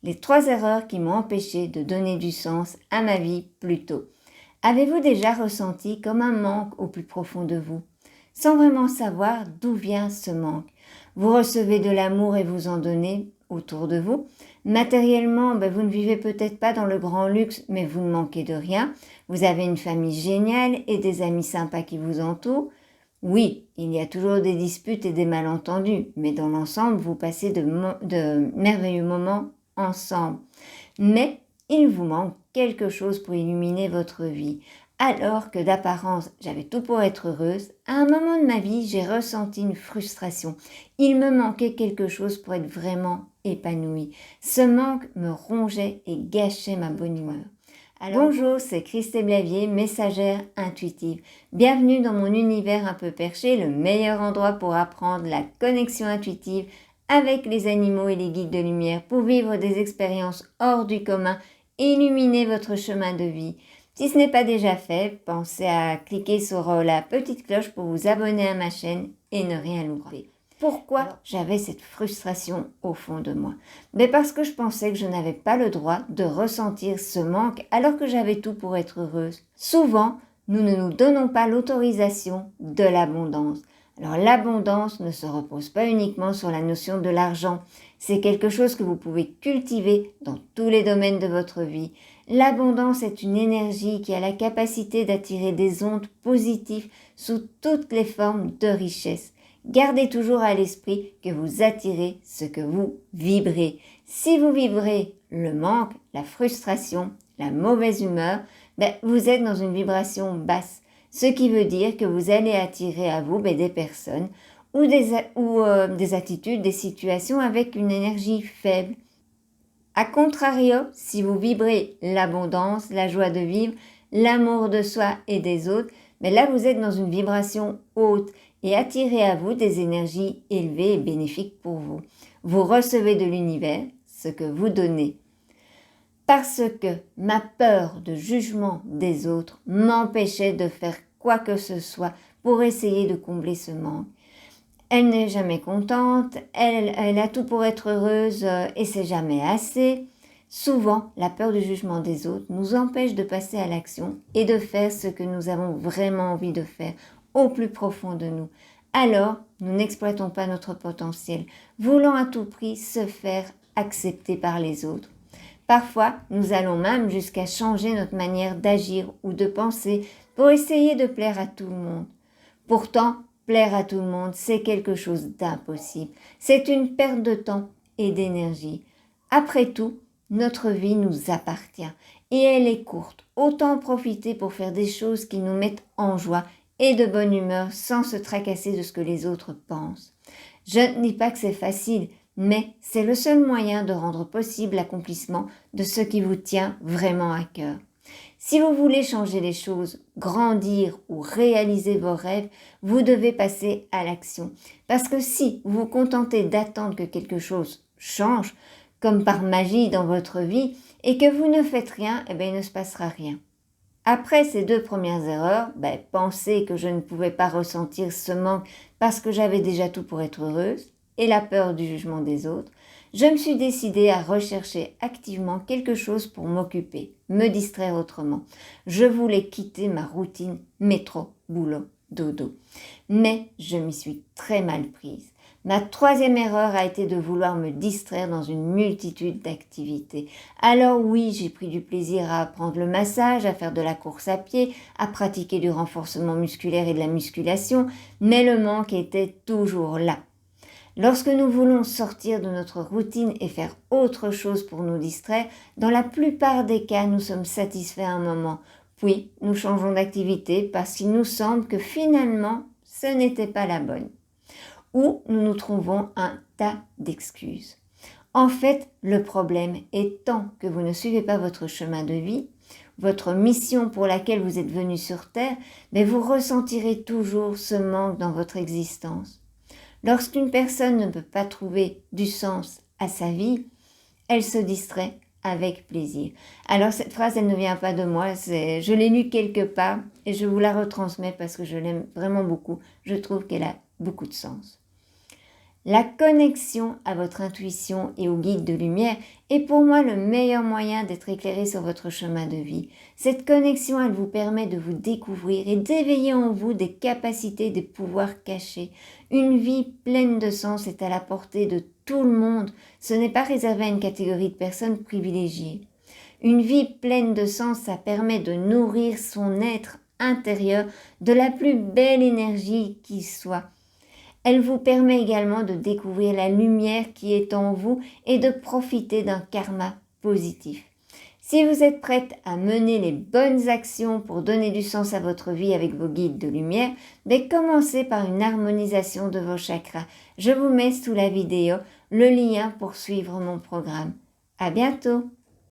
les 3 erreurs qui m'ont empêché de donner du sens à ma vie plus tôt. Avez-vous déjà ressenti comme un manque au plus profond de vous, sans vraiment savoir d'où vient ce manque? Vous recevez de l'amour et vous en donnez autour de vous. Matériellement, vous ne vivez peut-être pas dans le grand luxe, mais vous ne manquez de rien. Vous avez une famille géniale et des amis sympas qui vous entourent. Oui, il y a toujours des disputes et des malentendus, mais dans l'ensemble, vous passez de merveilleux moments ensemble. Mais il vous manque quelque chose pour illuminer votre vie. Alors que d'apparence, j'avais tout pour être heureuse, à un moment de ma vie, j'ai ressenti une frustration. Il me manquait quelque chose pour être vraiment épanouie. Ce manque me rongeait et gâchait ma bonne humeur. Bonjour, c'est Christelle Blavier, messagère intuitive. Bienvenue dans mon univers un peu perché, le meilleur endroit pour apprendre la connexion intuitive avec les animaux et les guides de lumière pour vivre des expériences hors du commun et illuminer votre chemin de vie. Si ce n'est pas déjà fait, pensez à cliquer sur la petite cloche pour vous abonner à ma chaîne et ne rien louper. Pourquoi j'avais cette frustration au fond de moi? Parce que je pensais que je n'avais pas le droit de ressentir ce manque alors que j'avais tout pour être heureuse. Souvent, nous ne nous donnons pas l'autorisation de l'abondance. Alors l'abondance ne se repose pas uniquement sur la notion de l'argent. C'est quelque chose que vous pouvez cultiver dans tous les domaines de votre vie. L'abondance est une énergie qui a la capacité d'attirer des ondes positives sous toutes les formes de richesse. Gardez toujours à l'esprit que vous attirez ce que vous vibrez. Si vous vibrez le manque, la frustration, la mauvaise humeur, vous êtes dans une vibration basse. Ce qui veut dire que vous allez attirer à vous des personnes ou des attitudes, des situations avec une énergie faible. A contrario, si vous vibrez l'abondance, la joie de vivre, l'amour de soi et des autres, là vous êtes dans une vibration haute et attirez à vous des énergies élevées et bénéfiques pour vous. Vous recevez de l'univers ce que vous donnez. Parce que ma peur de jugement des autres m'empêchait de faire quoi que ce soit pour essayer de combler ce manque. Elle n'est jamais contente, elle a tout pour être heureuse et c'est jamais assez. Souvent, la peur du jugement des autres nous empêche de passer à l'action et de faire ce que nous avons vraiment envie de faire au plus profond de nous. Alors, nous n'exploitons pas notre potentiel, voulant à tout prix se faire accepter par les autres. Parfois, nous allons même jusqu'à changer notre manière d'agir ou de penser pour essayer de plaire à tout le monde. Pourtant, plaire à tout le monde, c'est quelque chose d'impossible. C'est une perte de temps et d'énergie. Après tout, notre vie nous appartient et elle est courte. Autant en profiter pour faire des choses qui nous mettent en joie et de bonne humeur sans se tracasser de ce que les autres pensent. Je ne dis pas que c'est facile, mais c'est le seul moyen de rendre possible l'accomplissement de ce qui vous tient vraiment à cœur. Si vous voulez changer les choses, grandir ou réaliser vos rêves, vous devez passer à l'action. Parce que si vous vous contentez d'attendre que quelque chose change, comme par magie dans votre vie, et que vous ne faites rien, il ne se passera rien. Après ces 2 premières erreurs, penser que je ne pouvais pas ressentir ce manque parce que j'avais déjà tout pour être heureuse, et la peur du jugement des autres, je me suis décidée à rechercher activement quelque chose pour m'occuper, me distraire autrement. Je voulais quitter ma routine métro, boulot, dodo. Mais je m'y suis très mal prise. Ma 3e erreur a été de vouloir me distraire dans une multitude d'activités. Alors oui, j'ai pris du plaisir à apprendre le massage, à faire de la course à pied, à pratiquer du renforcement musculaire et de la musculation, mais le manque était toujours là. Lorsque nous voulons sortir de notre routine et faire autre chose pour nous distraire, dans la plupart des cas, nous sommes satisfaits à un moment. Puis, nous changeons d'activité parce qu'il nous semble que finalement, ce n'était pas la bonne. Ou nous nous trouvons un tas d'excuses. En fait, le problème est tant que vous ne suivez pas votre chemin de vie, votre mission pour laquelle vous êtes venu sur Terre, vous ressentirez toujours ce manque dans votre existence. Lorsqu'une personne ne peut pas trouver du sens à sa vie, elle se distrait avec plaisir. Alors cette phrase, elle ne vient pas de moi, je l'ai lue quelque part et je vous la retransmets parce que je l'aime vraiment beaucoup. Je trouve qu'elle a beaucoup de sens. La connexion à votre intuition et au guide de lumière est pour moi le meilleur moyen d'être éclairé sur votre chemin de vie. Cette connexion, elle vous permet de vous découvrir et d'éveiller en vous des capacités, des pouvoirs cachés. Une vie pleine de sens est à la portée de tout le monde. Ce n'est pas réservé à une catégorie de personnes privilégiées. Une vie pleine de sens, ça permet de nourrir son être intérieur de la plus belle énergie qui soit. Elle vous permet également de découvrir la lumière qui est en vous et de profiter d'un karma positif. Si vous êtes prête à mener les bonnes actions pour donner du sens à votre vie avec vos guides de lumière, commencez par une harmonisation de vos chakras. Je vous mets sous la vidéo le lien pour suivre mon programme. À bientôt!